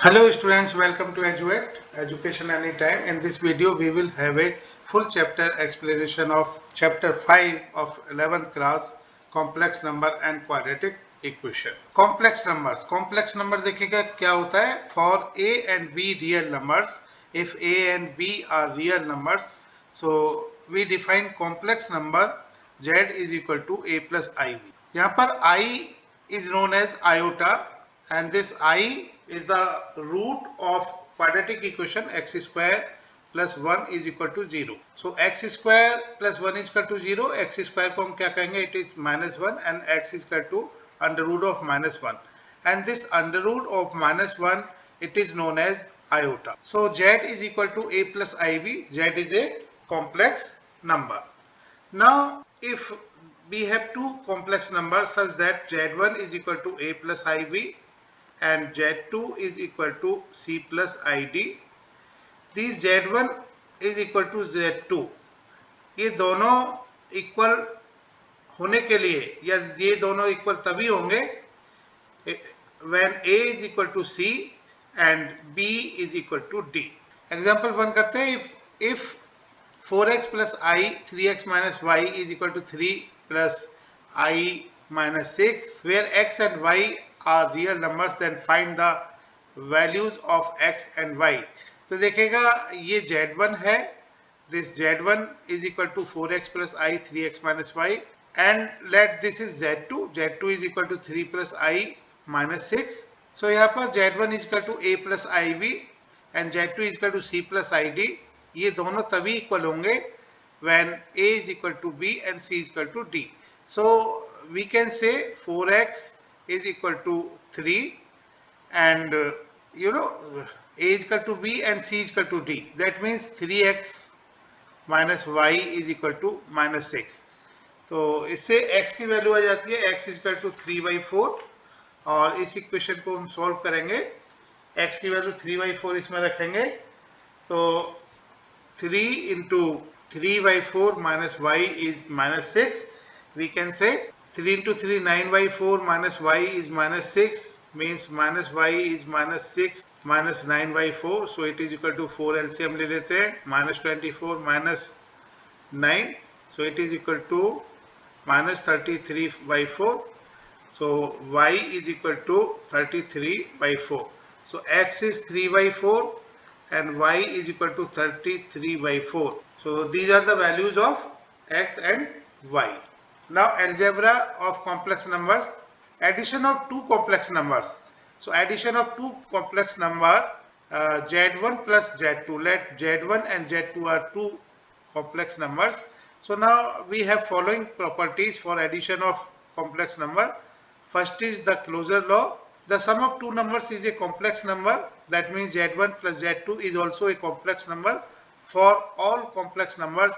Hello students, welcome to EduAct, Education Anytime. In this video, we will have a full chapter explanation of chapter 5 of 11th class, complex number and quadratic equation. Complex number देखिएगा क्या होता है. For A and B real numbers, if A and B are real numbers, so we define complex number Z is equal to A plus IV. यहाँ पर I is known as iota and this I is the root of quadratic equation x square plus 1 is equal to 0. So x square plus 1 is equal to 0. X square को हम क्या कहेंगे? It is minus 1 and x is equal to under root of minus 1. And this under root of minus 1, it is known as iota. So z is equal to a plus ib. Z is a complex number. Now, if we have two complex numbers such that z1 is equal to a plus ib and z2 is equal to c plus id, these z1 is equal to z2, ये दोनों equal होने के लिए या ये दोनों equal तभी होंगे when a is equal to c and b is equal to d. Example 1 करते हैं. if 4x plus I 3x minus y is equal to 3 plus I minus 6, where x and y are real numbers, then find the values of x and y. तो देखिएगा ये z1 है, this z1 is equal to 4x plus I 3x minus y, and let this is z2. z2 is equal to 3 plus I minus 6. So यहाँ पर z1 is equal to a plus iv and z2 is equal to c plus id. ये दोनों तभी equal होंगे when a is equal to b and c is equal to d. So we can say 4x is equal to 3 and a is equal to b and c is equal to d. That means 3x minus y is equal to minus 6. तो इससे x की value आ जाती है x is equal to 3/4 और इस equation को हम सॉल्व करेंगे. x की वैल्यू 3/4 इसमें रखेंगे तो 3 into 3/4 minus y is minus 6. We can say 3 into 3 9/4 minus y is minus 6 means minus y is minus 6 minus 9/4. So it is equal to 4 LCM ले लेते हैं. minus 24 minus 9. So it is equal to minus 33/4. So y is equal to 33/4. So x is 3/4 and y is equal to 33/4. So these are the values of x and y. Now algebra of complex numbers. Addition of two complex numbers. So addition of two complex number z1 plus z2. Let z1 and z2 are two complex numbers. So now we have following properties for addition of complex number. First is the closure law. The sum of two numbers is a complex number. That means z1 plus z2 is also a complex number for all complex numbers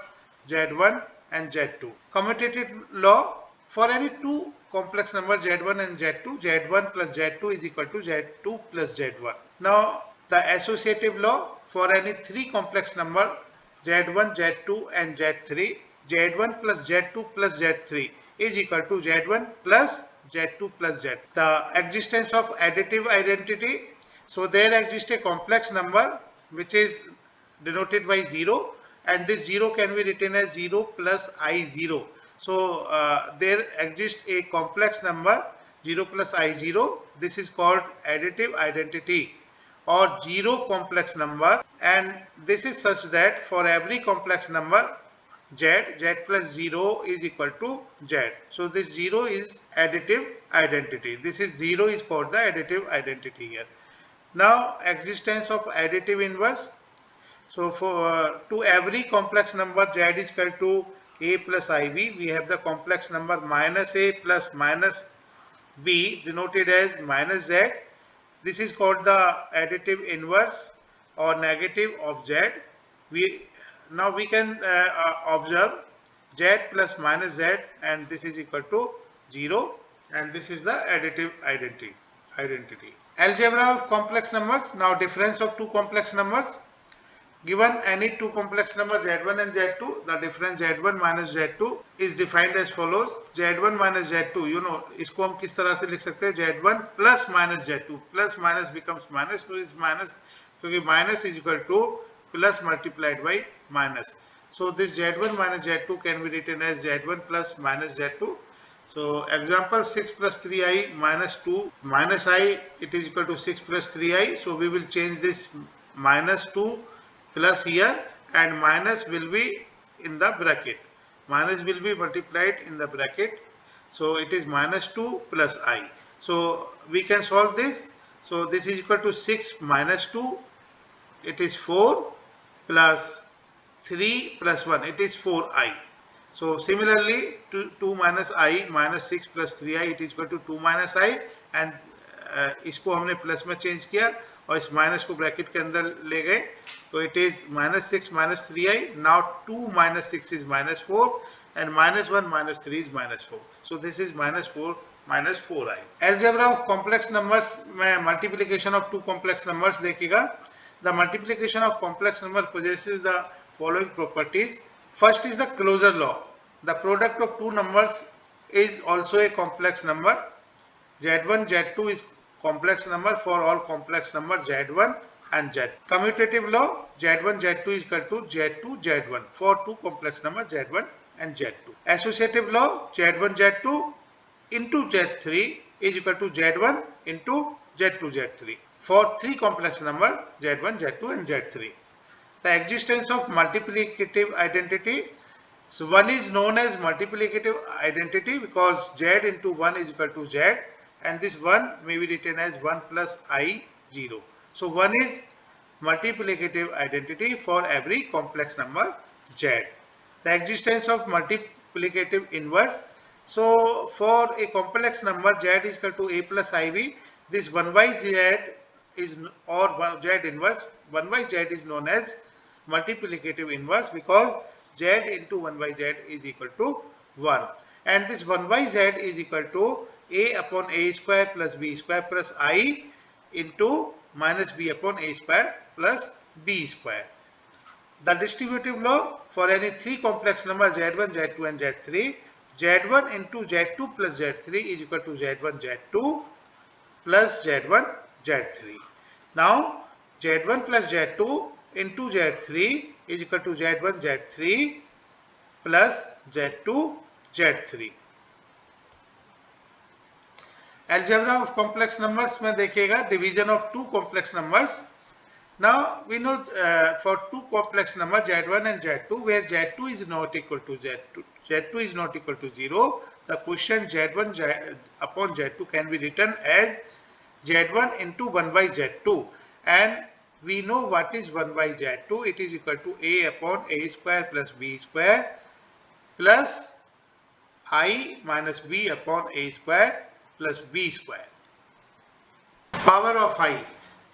z1 and z2. Commutative law. For any two complex numbers z1 and z2, z1 plus z2 is equal to z2 plus z1. Now the associative law. For any three complex number z1, z2 and z3, z1 plus z2 plus z3 is equal to z1 plus z2 plus z. The existence of additive identity. So there exists a complex number which is denoted by 0 and this 0 can be written as 0 plus I0. So there exists a complex number 0 plus I0. This is called additive identity or zero complex number, and this is such that for every complex number z plus 0 is equal to z. So this 0 is additive identity. This is 0 is called the additive identity here. Now existence of additive inverse. So for to every complex number z is equal to a plus ib, we have the complex number minus a plus minus b denoted as minus z. This is called the additive inverse or negative of z. Now we can observe z plus minus z and this is equal to 0 and this is the additive identity. Algebra of complex numbers. Now difference of two complex numbers. Given any two complex numbers Z1 and Z2, the difference Z1 minus Z2 is defined as follows. Z1 minus Z2, you know, इसको हम किस तरह से लिख सकते हैं? Z1 plus minus Z2. Plus minus becomes minus, so is minus, क्योंकि minus is equal to plus multiplied by minus. So this Z1 minus Z2 can be written as Z1 plus minus Z2. So example 6 plus 3i minus 2 minus I, it is equal to 6 plus 3i. So we will change this minus 2 plus here, and minus will be in the bracket. Minus will be multiplied in the bracket. So it is minus 2 plus I. So we can solve this. So this is equal to 6 minus 2. It is 4 plus 3 plus 1. It is 4i. So similarly, 2 minus I minus 6 plus 3i, it is equal to 2 minus I, and इसको हमने plus में change किया और इस minus को bracket के अंदर ले गए, तो it is minus 6 minus 3i. Now 2 minus 6 is minus 4, and minus 1 minus 3 is minus 4. So this is minus 4 minus 4i. Algebra of complex numbers में multiplication of two complex numbers देखिएगा. The multiplication of complex number possesses the following properties. First is the closure law. The product of two numbers is also a complex number. Z1, Z2 is complex number for all complex numbers Z1 and Z. Commutative law, Z1, Z2 is equal to Z2, Z1 for two complex numbers Z1 and Z2. Associative law, Z1, Z2 into Z3 is equal to Z1 into Z2, Z3 for three complex numbers Z1, Z2 and Z3. The existence of multiplicative identity. So 1 is known as multiplicative identity because Z into 1 is equal to Z, and this 1 may be written as 1 plus I 0. So 1 is multiplicative identity for every complex number Z. The existence of multiplicative inverse. So for a complex number Z is equal to A plus IV, this 1 by Z is, or Z inverse, 1 by Z is known as multiplicative inverse because Z into 1 by Z is equal to 1, and this 1 by Z is equal to A upon A square plus B square plus I into minus B upon A square plus B square. The distributive law, for any three complex numbers Z1, Z2 and Z3, Z1 into Z2 plus Z3 is equal to Z1, Z2 plus Z1, Z3. Now Z1 plus Z2 into Z3 is equal to Z1, Z3 plus Z2, Z3. Algebra of complex numbers में देखिएगा division of two complex numbers. Now we know for two complex numbers Z1 and Z2 where Z2 is not equal to Z2, Z2 is not equal to 0, the quotient Z1 upon Z2 can be written as Z1 into 1 by Z2, and we know what is 1 by Z2. It is equal to A upon A square plus B square plus I minus B upon A square plus B square. Power of I.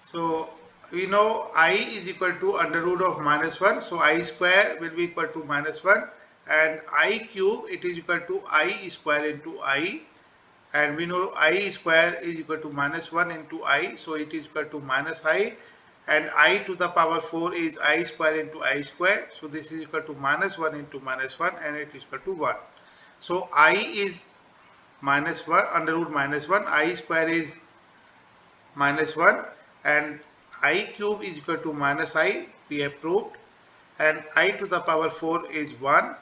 So we know I is equal to under root of minus 1. So I square will be equal to minus 1, and I cube, it is equal to I square into I. And we know I square is equal to minus 1 into I, so it is equal to minus I, and I to the power 4 is I square into I square, so this is equal to minus 1 into minus 1, and it is equal to 1. So I is minus 1 under root minus 1, I square is minus 1, and I cube is equal to minus I, we have proved, and I to the power 4 is 1.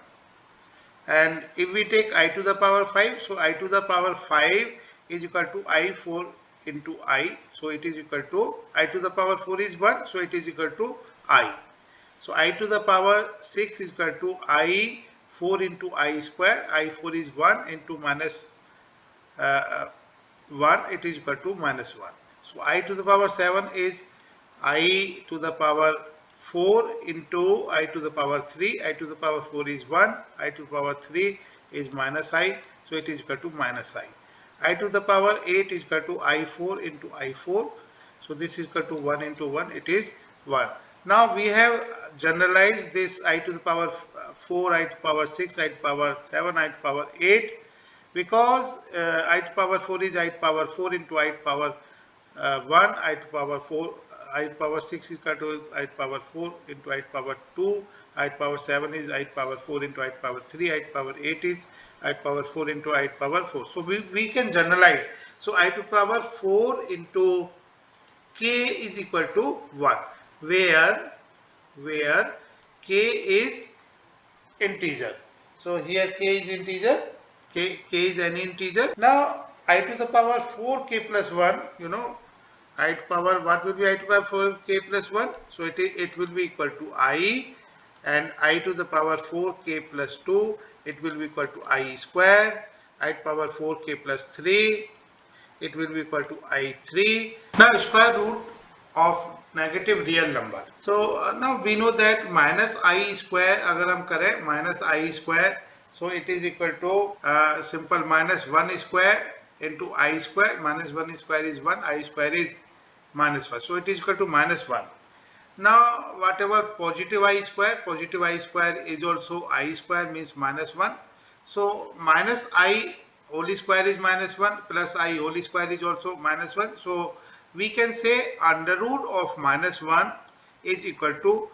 And if we take I to the power 5, so I to the power 5 is equal to I4 into I. So it is equal to I to the power 4 is 1, so it is equal to I. So I to the power 6 is equal to I4 into I square. I4 is 1 into minus 1, it is equal to minus 1. So I to the power 7 is I to the power 4 into I to the power 3, I to the power 4 is 1, I to the power 3 is minus I, so it is equal to minus I. I to the power 8 is equal to I4 into I4, so this is equal to 1 into 1, it is 1. Now we have generalized this I to the power 4, I to the power 6, I to the power 7, I to the power 8, because I to the power 4 is I to the power 4 into I to the power 1, I to the power 4, I power 6 is equal to I power 4 into I power 2, I power 7 is I power 4 into I power 3, I power 8 is I power 4 into I power 4. So we can generalize. So I to power 4 into k is equal to 1, where k is integer. So here k is integer, k is any integer. Now I to the power 4k plus 1, I to power, what will be I to power 4k plus 1? So it will be equal to I, and I to the power 4k plus 2, it will be equal to I square. I to power 4k plus 3, it will be equal to I3. Now square root of negative real number. So now we know that minus I square अगर हम करें minus I square, so it is equal to simple minus 1 square into I square. Minus 1 square is 1, I square is minus 1. So it is equal to minus 1. Now whatever positive I square is also I square, means minus 1. So minus I whole square is minus 1, plus I whole square is also minus 1. So we can say under root of minus 1 is equal to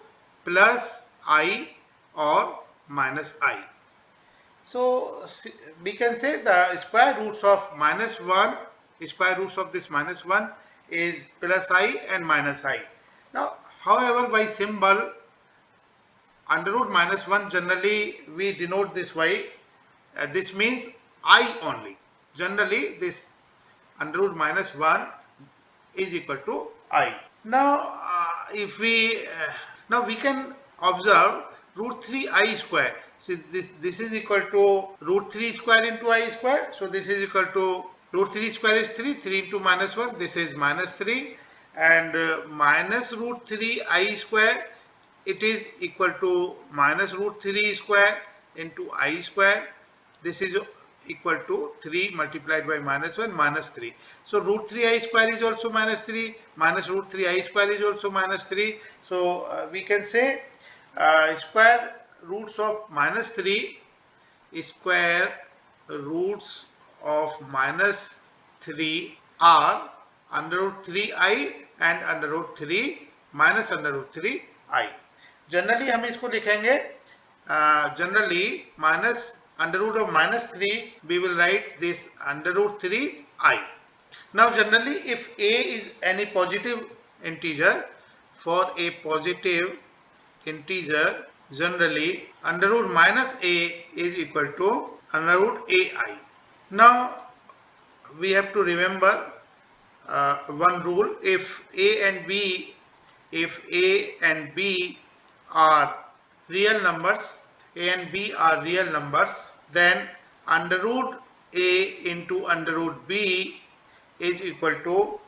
plus I or minus I. So we can say the square roots of minus 1, square roots of this minus 1 is plus I and minus I. Now, however, by symbol under root minus 1, generally we denote this by, this means I only. Generally, this under root minus 1 is equal to I. Now, now we can observe root 3 I square. So this is equal to root 3 square into I square. So this is equal to root 3 square is 3, 3 into minus 1, this is minus 3, and minus root 3 I square, it is equal to minus root 3 square into I square. This is equal to 3 multiplied by minus 1, minus 3. So root 3 I square is also minus 3, minus root 3 I square is also minus 3. So we can say square roots of minus 3, square roots of minus 3 are under root 3i and under root 3 minus under root 3i. Generally हम इसको लिखेंगे, generally minus under root of minus 3, we will write this under root 3i. Now generally if a is any positive integer, for a positive integer, generally under root minus a is equal to under root ai. Now we have to remember one rule: if a and b are real numbers, then under root a into under root b is equal to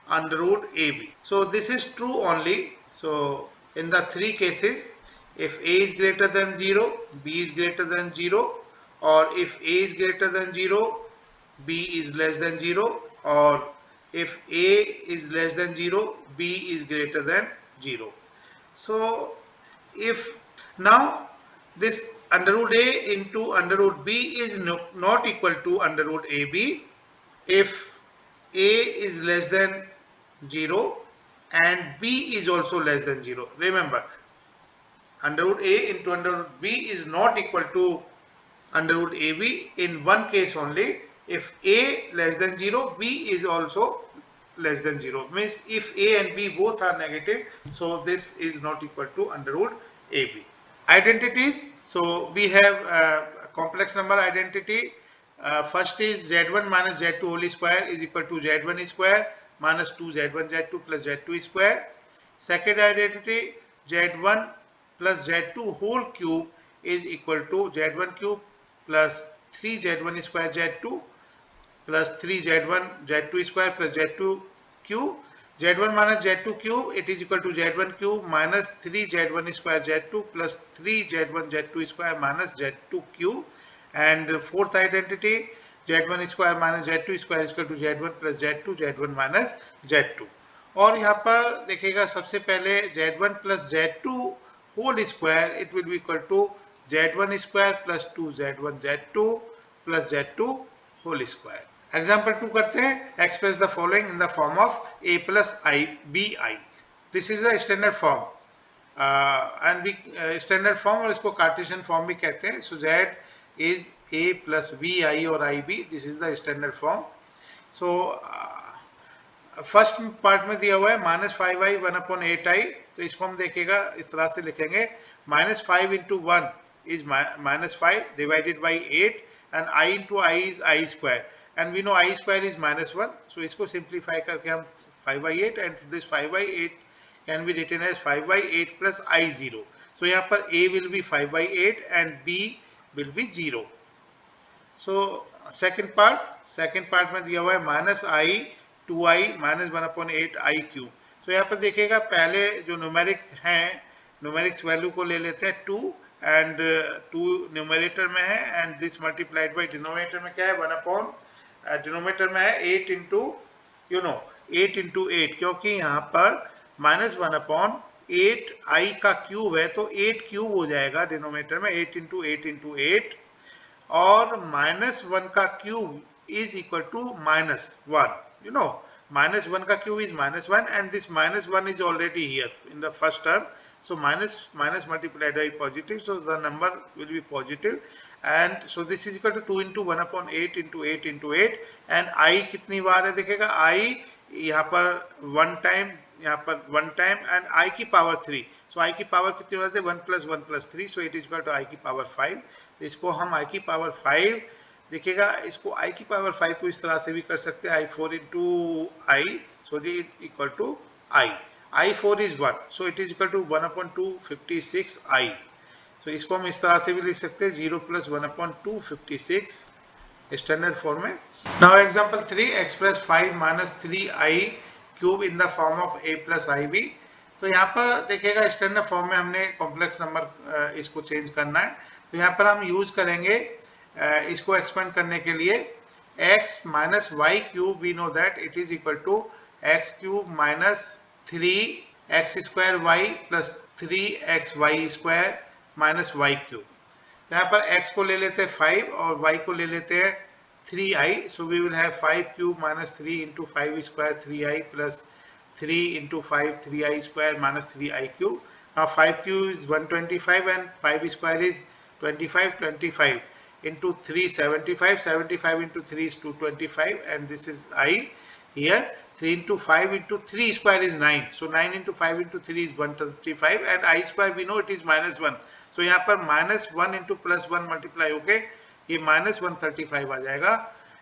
under root ab. So this is true only. So in the three cases, if a is greater than 0, b is greater than 0, or if a is greater than 0, b is less than 0, or if a is less than 0, b is greater than 0. So if now this under root a into under root b is not equal to under root ab, if a is less than 0 and b is also less than 0. Remember, under root a into under root b is not equal to under root ab in one case only: if a less than 0, b is also less than 0. Means if a and b both are negative, so this is not equal to under root ab. Identities. So we have a complex number identity. First is z1 minus z2 whole square is equal to z1 square minus 2z1 z2 plus z2 square. Second identity, z1 plus z2 whole cube is equal to z1 cube plus 3z1 square z2 plus 3z1 z2 square plus z2 cube. z1 minus z2 cube, it is equal to z1 cube minus 3z1 square z2 plus 3z1 z2 square minus z2 cube. And fourth identity, z1 square minus z2 square is equal to z1 plus z2, z1 minus z2. और यहाँ पर देखिएगा सबसे पहले z1 plus z2 whole square, it will be equal to z1 square plus 2z1 z2 plus z2 whole square. Example 2 करते हैं. Express the following in the form of a plus I bi. This is the standard form and b standard form, और इसको Cartesian form भी कहते हैं. So z is a plus b i और i b. This is the standard form. So first part में दिया हुआ है -5i 1/8i. तो इसको हम देखेगा इस तरह से लिखेंगे, -5 into 1 is -5 divided by 8 and I into I is I square, and we know I square is -1. So इसको simplify करके हम 5/8, and this 5/8 can be written as 5/8 plus I0. So यहाँ पर A will be 5/8 and B will be 0. So second part में दिया हुआ है -i 2i -1/8 I cube. तो यहाँ पर देखिएगा पहले जो न्यूमेरिक हैं, न्यूमेरिक्स वैल्यू को ले लेते हैं 2, एंड 2 न्यूमरेटर में है, and this multiplied by denominator में क्या है 1/, डिनोमिनेटर में है 8 इंटू 8 इंटू 8, क्योंकि यहाँ पर -1/8 i का क्यूब है, तो 8 क्यूब हो जाएगा डिनोमिनेटर में, 8 इंटू 8 इंटू 8, और -1 का क्यूब is equal to -1. -1 का cube is -1, and this -1 is already here in the first term. So minus multiplied by positive, so the number will be positive, and so this is equal to 2 into 1/8 into 8 into 8, and I कितनी बार है देखिएगा, I यहाँ पर 1 time, यहाँ पर 1 time, and I की power 3. So I की power कितनी होती है 1 + 1 + 3, so it is equal to I की पावर 5. तो इसको हम I की पावर 5 देखिएगा, इसको I की पावर 5 को इस तरह से भी कर सकते हैं, I4 into I, so it equal to I4 is 1, so it is equal to 1/256i. so इसको हम इस तरह से भी लिख सकते हैं 0 + 1/256 स्टैंडर्ड फॉर्म में. Now example 3, express 5 - 3i cube in the form of a + ib. तो यहाँ पर देखिएगा स्टैंडर्ड फॉर्म में हमने कॉम्प्लेक्स नंबर इसको चेंज करना है, तो यहाँ पर हम यूज करेंगे इसको एक्सपेंड करने के लिए x - y cube. We know that it is equal to x³ - 3x² y plus 3xy² minus y³. यहाँ पर x को ले लेते हैं 5 और y को ले लेते हैं 3i. So we will have 5³ minus 3 into 5² 3i plus 3 into 5 3i² minus 3i³. Now 5³ is 125 and 5² is 25 into 3 75 into 3 is 225, and this is I. Here 3 into 5 into 3 square is 9, so 9 into 5 into 3 is 135, and I square we know it is -1. So यहाँ पर -1 into +1 multiply होके ये -135 आ जाएगा,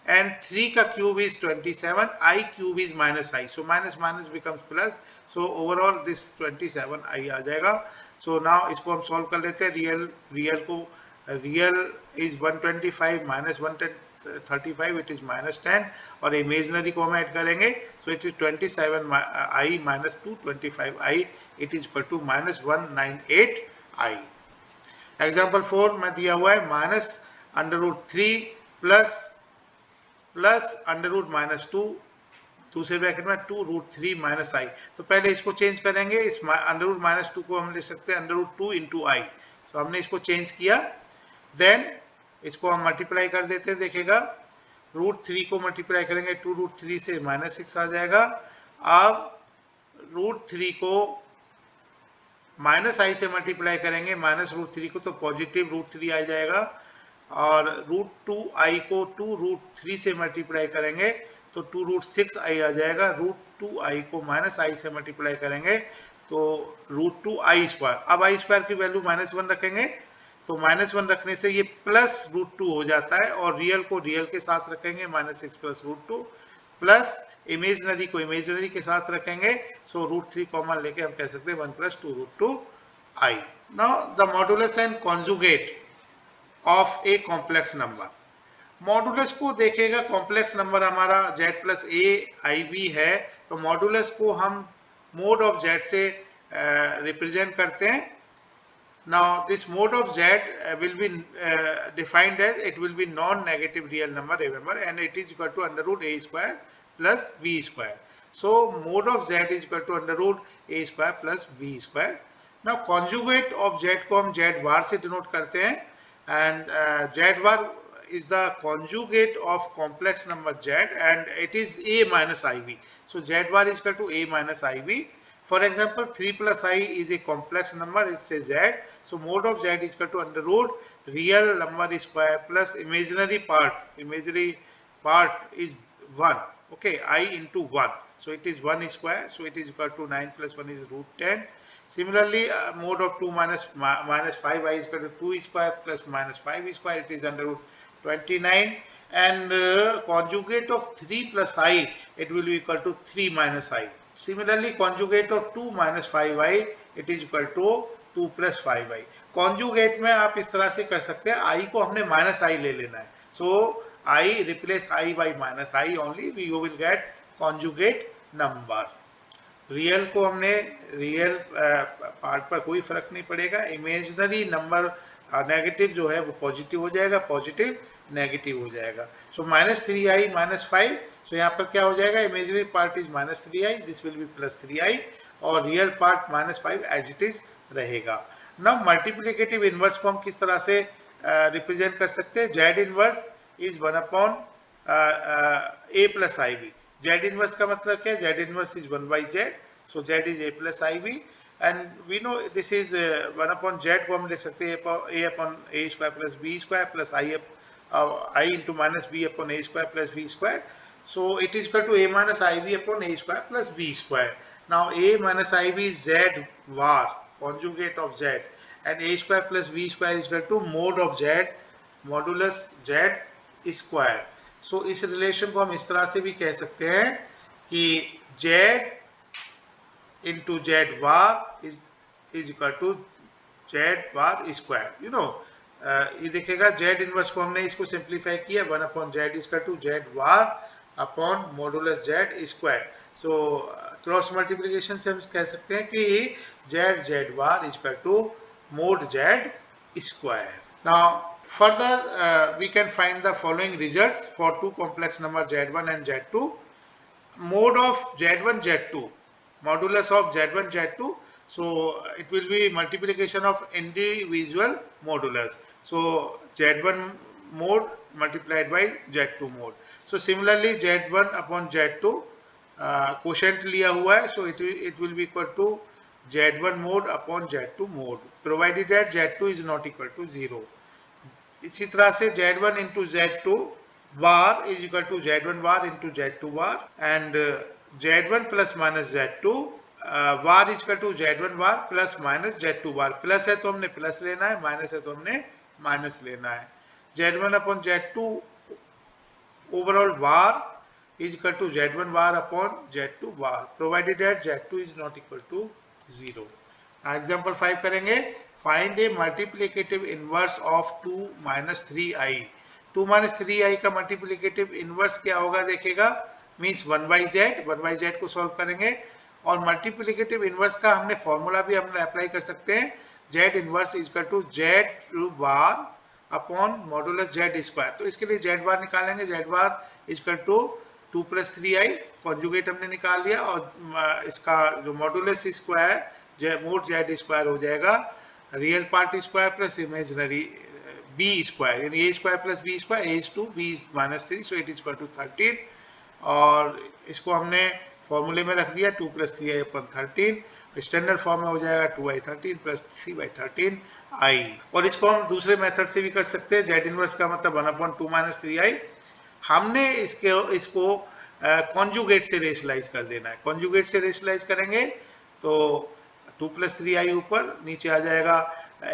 and 3 का cube is 27, I cube is -i, so minus becomes plus, so overall this 27i आ जाएगा. So now इसको हम solve कर लेते हैं. Real is 125 minus 135, it is -10, और इमेजिनरी को हम ऐड करेंगे, so it is 27i minus 225i, it is equal to -198i. Example 4 में दिया हुआ है -√3 प्लस √-2, दूसरे ब्रैकेट में 2√3 - i. तो पहले इसको चेंज करेंगे, इस √-2 को हम लिख सकते हैं √2 into i. तो हमने इसको चेंज किया, देन इसको हम मल्टीप्लाई कर देते हैं. देखिएगा √3 को मल्टीप्लाई करेंगे 2√3 से -6 आ जाएगा. अब √3 को -i से मल्टीप्लाई करेंगे, -√3 को, तो पॉजिटिव √3 आ जाएगा, और √2i को 2√3 से मल्टीप्लाई करेंगे तो 2√6i आ जाएगा. √2i को -i से मल्टीप्लाई करेंगे तो √2i². अब i² की वैल्यू -1 रखेंगे, तो -1 रखने से ये +√2 हो जाता है, और रियल को रियल के साथ रखेंगे -6 + √2, प्लस इमेजिनरी को इमेजिनरी के साथ रखेंगे, सो √3 कॉमन लेके हम कह सकते हैं 1 + 2√2i. Now the modulus and conjugate of A complex number. Modulus को देखिएगा, कॉम्प्लेक्स नंबर हमारा z + a है, तो मॉडुलस को हम मोड ऑफ z से रिप्रेजेंट करते हैं. Now this mode of z will be defined as, it will be non-negative real number, remember, and it is equal to √a² plus b². So mode of z is equal to √a² plus b². Now conjugate of z को हम z bar से denote करते हैं, and z bar is the conjugate of complex number z, and it is a minus ib. So z bar is equal to a minus ib. For example, 3 plus I is a complex number, it's a z. So mode of z is equal to under root real number square plus imaginary part. Imaginary part is 1. Okay, I into 1. So it is 1 square. So it is equal to 9 plus 1 is root 10. Similarly, mode of 2 minus 5i is equal to 2 square plus minus 5 square. It is under root 29. And conjugate of 3 plus I, it will be equal to 3 minus I. Similarly, conjugate of 2 minus 5i, it is equal to 2 plus 5i. Conjugate में आप इस तरह से कर सकते हैं, i को हमने minus i ले लेना है. So I replace I by minus I only, you will get conjugate number. Real को हमने रियल पार्ट पर कोई फर्क नहीं पड़ेगा. इमेजिनरी नंबर नेगेटिव जो है वो पॉजिटिव हो जाएगा, पॉजिटिव नेगेटिव हो जाएगा. So minus 3i minus 5. सो यहाँ पर क्या हो जाएगा, imaginary part is minus 3i, this will be plus 3i और real part minus 5 as it is रहेगा. नाउ मल्टीप्लिकेटिव इनवर्स को हम किस तरह से रिप्रेजेंट कर सकते हैं. Z inverse is 1 upon a plus i b. Z inverse का मतलब क्या है, Z inverse is 1 by Z, so Z is A plus IV and we know this is 1 upon Z को हम लिख सकते हैं A upon A square plus B square plus I into minus B upon A square plus B square, so it is equal to A minus IV upon A square plus B square. Now A minus IV is Z var, conjugate of Z, and A square plus B square is equal to mode of Z modulus Z square. सो इस relation को हम इस तरह से भी कह सकते हैं कि z into z bar is equal to z bar square. You know ये देखिएगा जेड इनवर्स को हमने इसको सिंप्लीफाई किया 1 upon z is equal to z bar upon modulus z square. So cross multiplication से हम कह सकते हैं कि z bar is equal to mod z square. Now further, we can find the following results for two complex numbers Z1 and Z2. Mode of Z1, Z2, modulus of Z1, Z2. So it will be multiplication of individual modulus. So Z1 mode multiplied by Z2 mode. So similarly Z1 upon Z2 quotient लिया हुआ है. So it will be equal to Z1 mode upon Z2 mode, provided that Z2 is not equal to 0. इसी तरह से Z1 into Z2 var is equal to Z1 var into Z2 var and Z1 plus minus Z2 var is equal to Z1 var plus minus Z2 var. Plus है तो हमने plus लेना है, minus है तो हमने माइनस लेना है. Z1 upon Z2 overall var is equal to Z1 var upon Z2 var, provided that Z2 is not equal to 0. Example 5 करेंगे. Find a multiplicative inverse of 2 minus 3i. 2 minus 3i का multiplicative inverse क्या होगा देखिएगा, means 1 by z को solve करेंगे और multiplicative inverse का हमने formula भी हमने apply कर सकते हैं. z inverse is equal to z bar upon modulus z square. तो इसके लिए z bar निकालेंगे. z bar is equal to 2 plus 3i, conjugate हमने निकाल लिया और इसका जो modulus square mod z square हो जाएगा real part square plus imaginary b square, यानी a square plus b square, a is 2 b is minus 3, so it is equal to 13. और इसको हमने फॉर्मूले में रख दिया 2 प्लस 3i अपन 13. स्टैंडर्ड फॉर्म में हो जाएगा 2i 13 प्लस 3/13 i. और इसको हम दूसरे मेथड से भी कर सकते हैं. जेड इनवर्स का मतलब 1/2 माइनस 3i. हमने इसको कॉन्जुगेट से रेशलाइज कर देना है. कॉन्जुगेट से रेशलाइज करेंगे तो 2 प्लस 3i ऊपर, नीचे आ जाएगा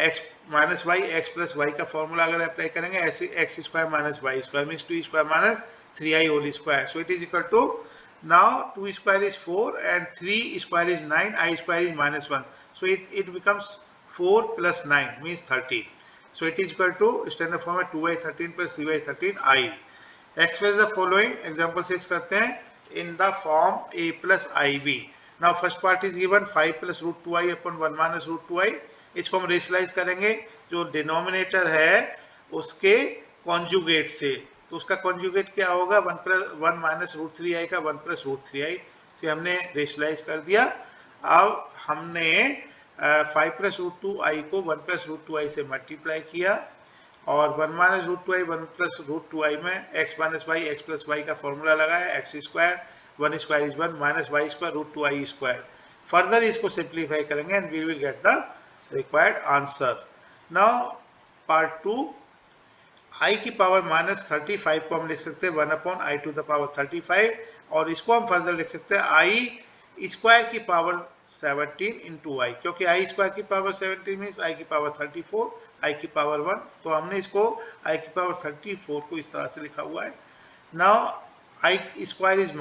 x minus y, x plus y का फॉर्मूला अगर अप्लाई करेंगे ऐसे x square minus y square means 2 square minus 3i whole square. So it is equal to, now 2 square is 4 and 3 square is 9, i square is minus 1, so it becomes 4 plus 9 means 13. So it is equal to standard form में 2i 13 plus 3i 13 i. Express the following. Example 6 करते हैं. In the form a plus ib. Now first part is given 5 plus root 2i upon 1 minus root 2i. इसको हम रेशलाइज करेंगे जो denominator है उसके conjugate से. तो उसका कॉन्जुगेट क्या होगा, 1 माइनस रूट 3i का 1 प्लस रूट 3i से हमने रेशलाइज कर दिया. अब हमने 5 प्लस रूट 2i को 1 प्लस रूट 2i से मल्टीप्लाई किया और 1 minus root 2i 1 plus root 2i में x minus y x plus y का फॉर्मूला लगाया. X square 1 square is 1 minus y square root 2i square. Further इसको simplify करेंगे and we will get the required answer. Now part 2, i की power -35 को हम लिख सकते हैं 1/i टू द पावर 35, और इसको हम फर्दर लिख सकते हैं आई स्क्वायर की पावर 17 इंटू आई, क्योंकि आई स्क्वायर की पावर 17 मीन्स आई की पावर 34, आई की पावर 1, तो हमने इसको आई की पावर 34 को इस तरह से लिखा हुआ है. Now I square is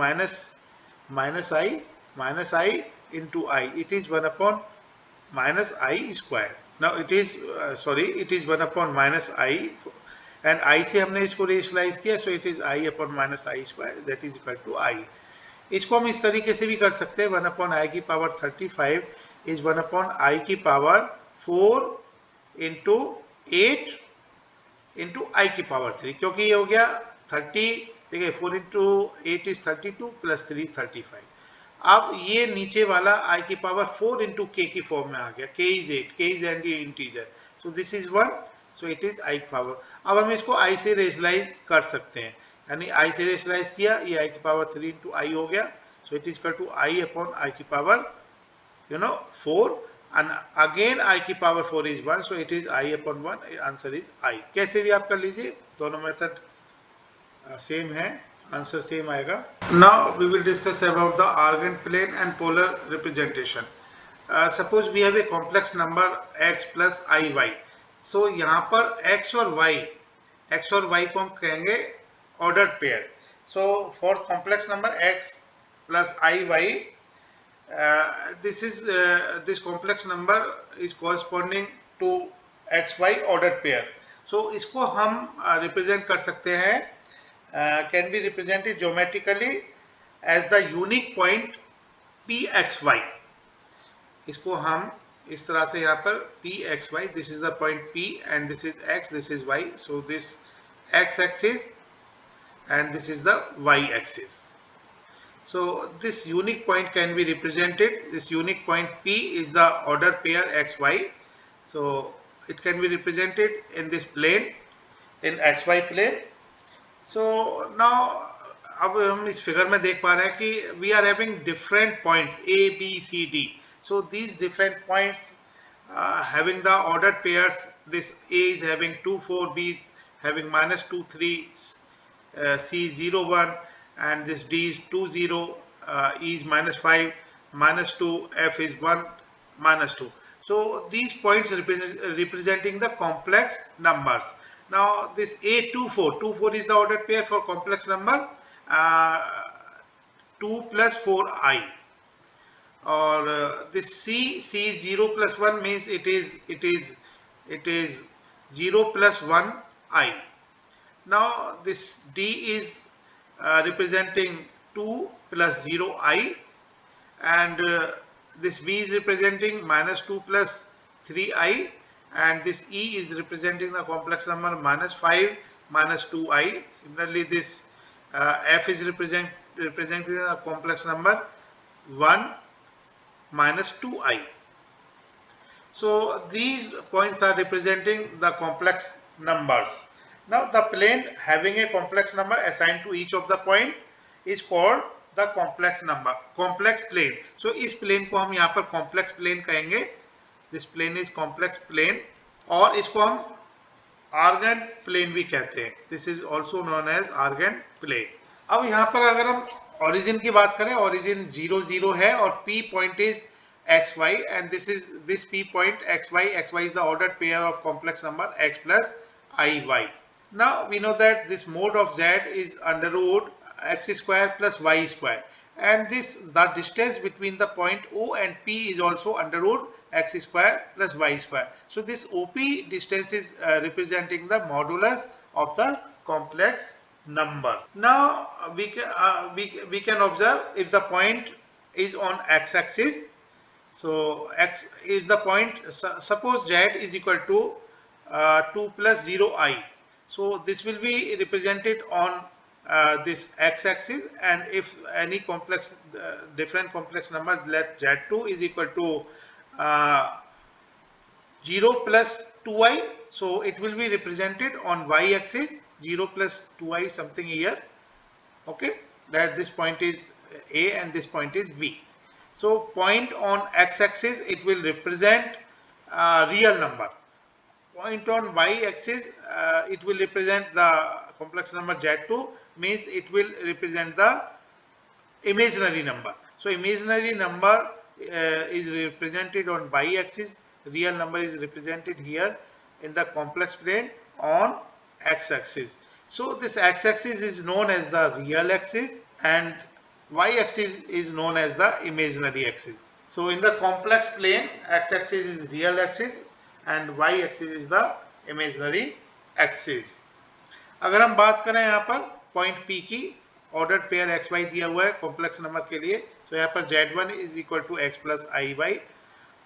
minus I into I, it is 1/-i square. Now it is it is 1/-i, and i से हमने इसको रेशनलाइज किया, so it is i/-i square, that is equal to i. इसको हम इस तरीके से भी कर सकते हैं, 1/i की पावर 35 इज 1/i की पावर 4 इंटू 8 इंटू आई की पावर 3, क्योंकि ये हो गया 30, देखिए 4 इंटू 8 इज 32 प्लस 3 इज 35. अब ये नीचे वाला i की पावर 4 इंटू k की फॉर्म में आ गया, k is 8, k is an integer, so this is 1, so it is i की पावर. अब हम इसको i से रेशनलाइज कर सकते हैं, यानी i से रेशनलाइज किया, ये i की पावर 3 इंटू आई हो गया, so it is equal to i/i की पावर 4, and again i की power 4 is 1, so it is i/1, answer is i. कैसे भी आप कर लीजिए, दोनों मेथड सेम है, आंसर सेम आएगा. Now we will discuss about the Argand plane and polar representation. Suppose we have a complex number x plus i y. So यहाँ पर x और y को हम कहेंगे ordered pair. So for complex number x plus i y, this complex number is corresponding to xy ordered pair. So इसको हम represent कर सकते हैं, can be represented geometrically as the unique point pxy. इसको हम इस तरह से यहाँ पर pxy, this is the point p and this is x, this is y, so this x axis and this is the y axis. So this unique point can be represented, this unique point P is the order pair xy, so it can be represented in this plane, in xy plane. So now अब हम इस figure में देख पा रहे हैं कि we are having different points A, B, C, D. So these different points having the ordered pairs, this A is having 2, 4, B is having -2, 3, C is 0, 1, and this D is 2, 0, E is -5, -2, F is 1, -2. So these points representing the complex numbers. Now this A24, 24 is the ordered pair for complex number 2 plus 4i, or this C is 0 plus 1 means it is 0 plus 1i. Now this D is representing 2 plus 0i, and this B is representing -2 plus 3i, and this E is representing the complex number -5 -2i. Similarly, this F is representing the complex number 1 -2i. So these points are representing the complex numbers. Now the plane having a complex number assigned to each of the point is called the complex number, complex plane. So इस plane को हम यहाँ पर complex plane कहेंगे. This plane is complex plane, और इसको हम argand plane भी कहते हैं. This is also known as argand plane. अब यहाँ पर अगर हम origin की बात करें, origin 0 0 है और P point is xy, and this P point xy is the ordered pair of complex number x plus iy. Now we know that this mode of z is under root x square plus y square, and the distance between the point O and P is also under root x square plus y square. So this OP distance is representing the modulus of the complex number. Now we can observe if the point is on x axis. So x is the point, suppose z is equal to 2 plus 0i. So this will be represented on this x-axis, and if any complex different complex number, let z2 is equal to 0 plus 2i, so it will be represented on y-axis 0 plus 2i something here. Okay, that this point is A and this point is B. So point on x-axis it will represent real number. Point on y-axis it will represent the complex number Z2, means it will represent the imaginary number. So imaginary number is represented on y-axis, real number is represented here in the complex plane on x-axis. So this x-axis is known as the real axis and y-axis is known as the imaginary axis. So in the complex plane, x-axis is real axis and y-axis is the imaginary axis. अगर हम बात करें यहाँ पर point P की, order pair x Y दिया हुआ है कॉम्प्लेक्स नंबर के लिए, तो यहाँ पर Z1 is equal to x plus i y,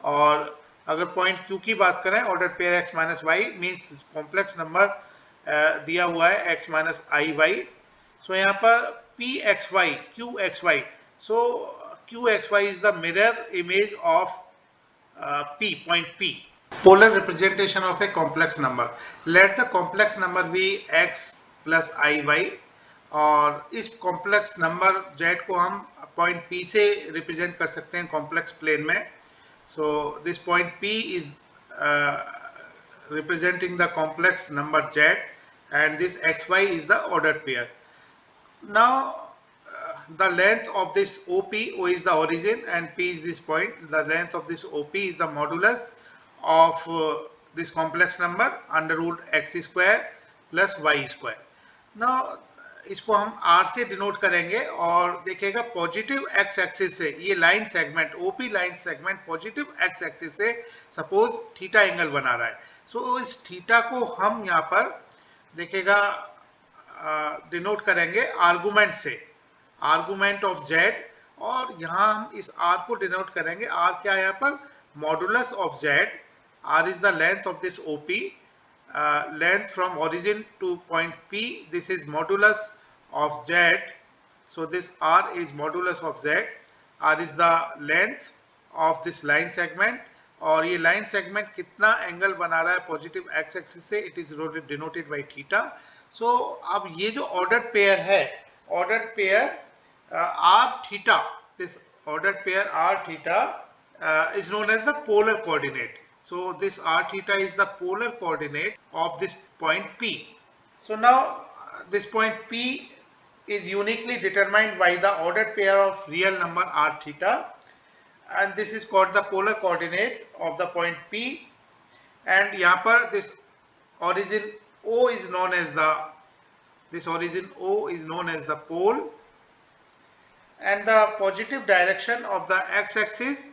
और अगर पॉइंट Q की बात करें, order pair x minus y, means complex number दिया हुआ है x minus i y. So यहाँ पर p x y, q x y, so q x y is the mirror image of P, point P. Polar representation of a complex number. Let the complex number be x plus iy, और इस complex number z को हम point P से represent कर सकते हैं complex plane में. So this point P is representing the complex number z and this xy is the ordered pair. Now the length of this OP, O is the origin and P is this point, the length of this OP is the modulus of this complex number under root x square plus y square. Now इसको हम r से denote करेंगे और देखिएगा positive x axis से ये line segment OP line segment positive x axis से suppose theta angle बना रहा है. सो इस थीटा को हम यहाँ पर देखिएगा डिनोट करेंगे आर्गुमेंट से, आर्गुमेंट ऑफ z, और यहाँ हम इस r को डिनोट करेंगे, r क्या है यहाँ पर, modulus of z. R is the length of this OP, length from origin to point P. This is modulus of Z. So this R is modulus of Z. R is the length of this line segment. और ये line segment कितना angle बना रहा है positive x axis से, it is denoted by theta. So अब ये जो ordered pair है, ordered pair R theta, this ordered pair R theta is known as the polar coordinate. So this r theta is the polar coordinate of this point P. So now this point P is uniquely determined by the ordered pair of real number r theta, and this is called the polar coordinate of the point P. And यहाँ पर this origin O is known as the pole, and the positive direction of the x-axis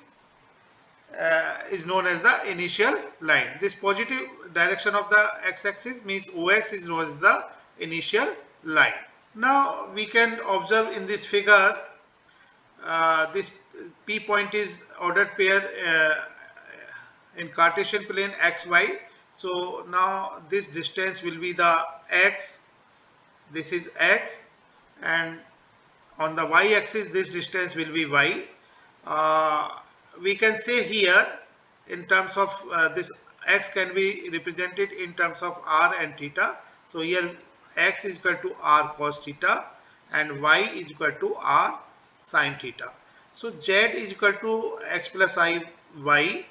is known as the initial line. This positive direction of the x-axis means OX is known as the initial line. Now we can observe in this figure this P point is ordered pair in Cartesian plane xy. So now this distance will be the x, this is x, and on the y-axis this distance will be y. We can say here in terms of this x can be represented in terms of r and theta. So here x is equal to r cos theta and y is equal to r sin theta. So z is equal to x plus I y.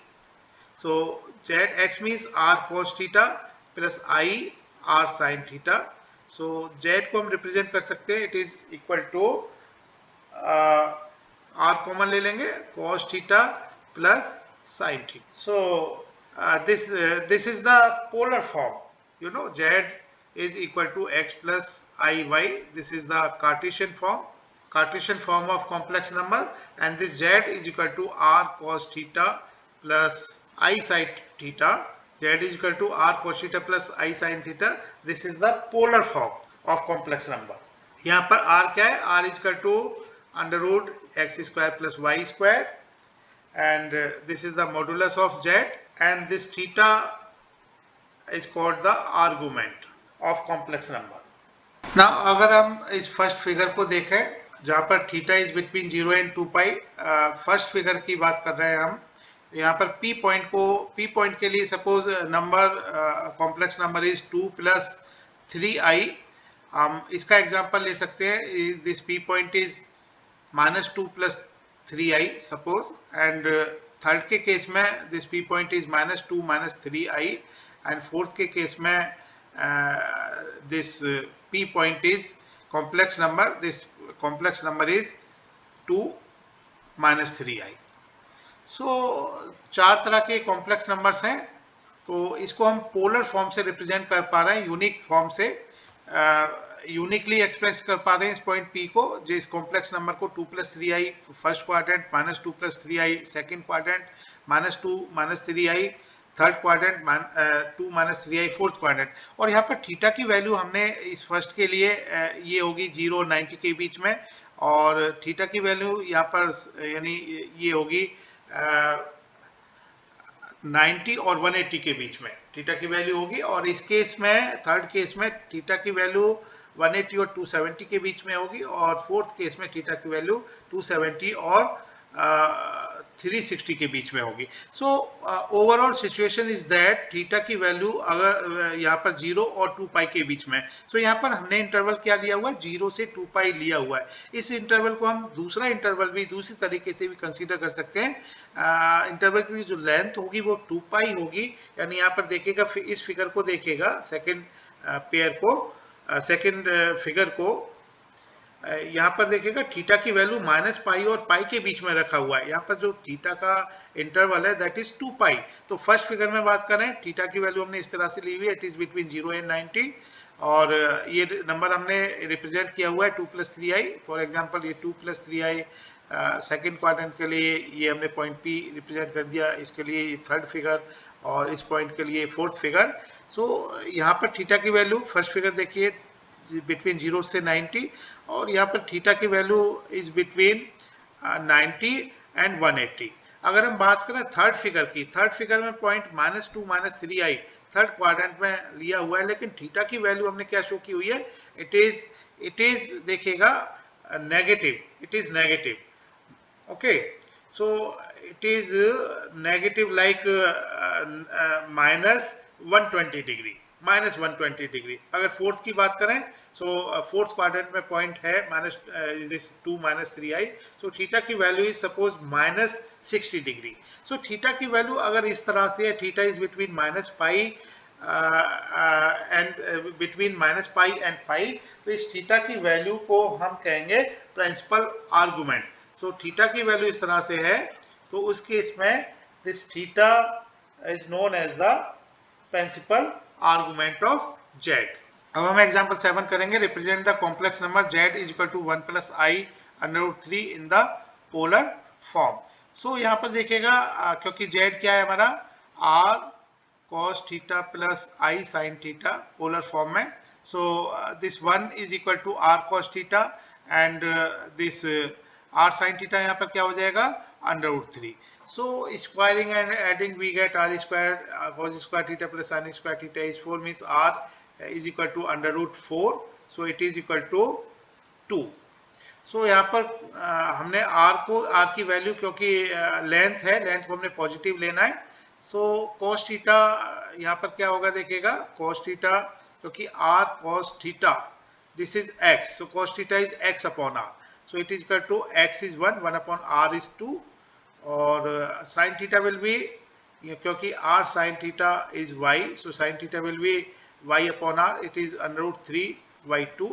So z x means r cos theta plus I r sin theta. So z को हम represent कर सकते हैं, it is equal to r common ले लेंगे, cos theta plus sin theta. So this is the polar form. You know, z is equal to x plus iy. This is the Cartesian form of complex number, and this z is equal to r cos theta plus I sin theta. Z is equal to r cos theta plus I sin theta. This is the polar form of complex number. यहाँ पर r क्या है? R is equal to under root x square plus y square, and this is the modulus of z, and this theta is called the argument of complex number. Now अगर हम इस first figure को देखें जहाँ पर theta is between 0 and 2 pi, first figure की बात कर रहे हैं हम. यहाँ पर P पॉइंट के लिए suppose number complex number is 2 plus 3i. हम इसका एग्जांपल ले सकते हैं. This P point is -2 plus 3i suppose, and third के केस में this p point is -2 -3i, and fourth के केस में this p point is complex number, this complex number is 2 -3i. सो चार तरह के कॉम्प्लेक्स नंबर्स हैं, तो इसको हम पोलर फॉर्म से रिप्रेजेंट कर पा रहे हैं, यूनिक फॉर्म से यूनिकली एक्सप्रेस कर पा रहे हैं इस पॉइंट P को, जिस कॉम्प्लेक्स नंबर को 2 + 3i first quadrant, -2 + 3i second quadrant, -2 -3i third quadrant, 2 -3i fourth quadrant. और यहाँ पर थीटा की वैल्यू हमने इस फर्स्ट के लिए ये होगी 0 और 90 के बीच में, और थीटा की वैल्यू यहाँ पर यानी ये होगी 90 और 180 के बीच में थीटा की वैल्यू होगी। और इस केस में, थर्ड केस में थीटा की वैल्यू 180 और 270 के बीच में होगी, और फोर्थ केस में थीटा की वैल्यू 270 और 360 के बीच में होगी। So overall situation is that theta की वैल्यू अगर यहाँ पर 0 और 2 पाई के बीच में, सो यहाँ पर हमने इंटरवल क्या लिया हुआ है, 0 से 2 पाई लिया हुआ है। इस इंटरवल को हम दूसरा इंटरवल भी दूसरी तरीके से भी कंसीडर कर सकते हैं। इंटरवल की जो लेंथ होगी वो 2 पाई होगी, यानी यहाँ पर देखिएगा, इस फिगर को देखिएगा, सेकेंड पेयर को, सेकेंड फिगर को, यहाँ पर देखिएगा थीटा की वैल्यू -पाई और पाई के बीच में रखा हुआ है। यहाँ पर जो थीटा का इंटरवल है दैट इज 2 पाई। तो फर्स्ट फिगर में बात करें, थीटा की वैल्यू हमने इस तरह से ली हुई है, इट इज बिटवीन 0 एंड 90, और ये नंबर हमने रिप्रेजेंट किया हुआ है 2 + 3i। फॉर एग्जांपल ये 2 + 3i सेकेंड क्वाड्रेंट के लिए ये हमने पॉइंट P रिप्रेजेंट कर दिया, इसके लिए ये थर्ड फिगर, और इस पॉइंट के लिए फोर्थ फिगर। सो यहाँ पर थीटा की वैल्यू फर्स्ट फिगर देखिए बिटवीन 0 से 90, और यहाँ पर थीटा की वैल्यू इज बिटवीन 90 एंड 180। अगर हम बात करें थर्ड फिगर की, थर्ड फिगर में पॉइंट -2 -3i थर्ड क्वाड्रेंट में लिया हुआ है, लेकिन थीटा की वैल्यू हमने क्या शो की हुई है, इट इज देखिएगा negative, it is negative, okay. So it is negative like -120 degree, -120 degree. अगर फोर्थ की बात करें, सो फोर्थ क्वाड्रेंट में पॉइंट है -2 -3i, सो थीटा की value is suppose -60 degree. So theta की वैल्यू अगर इस तरह से है, theta is between -pi and between -pi and pi, तो इस थीटा की वैल्यू को हम कहेंगे प्रिंसिपल आर्गुमेंट। सो थीटा की वैल्यू इस तरह से है, तो उस केस में this theta is known as the principal argument of z। अब हम एग्जांपल 7 करेंगे, represent the complex number z is equal to 1 + i√3 in the polar form. So यहाँ पर देखिएगा क्योंकि z क्या है हमारा r cos theta plus i sin theta polar form में, so this 1 is equal to r cos theta and this r sin theta यहाँ पर क्या हो जाएगा √3। So squaring and adding we get r squared cos square theta plus sin square theta is 4, means r is equal to √4, so it is equal to 2। so यहाँ पर हमने r की value, क्योंकि लेंथ है, लेंथ को हमने positive लेना है, so cos थीटा यहाँ पर क्या होगा देखिएगा, cos थीटा क्योंकि r cos theta this is x, so cos theta is x upon r, so it is equal to x is 1, 1 upon r is 2, और साइन थीटा विल बी, क्योंकि r sine theta is y, so sine theta will be y upon r, it is √3/2।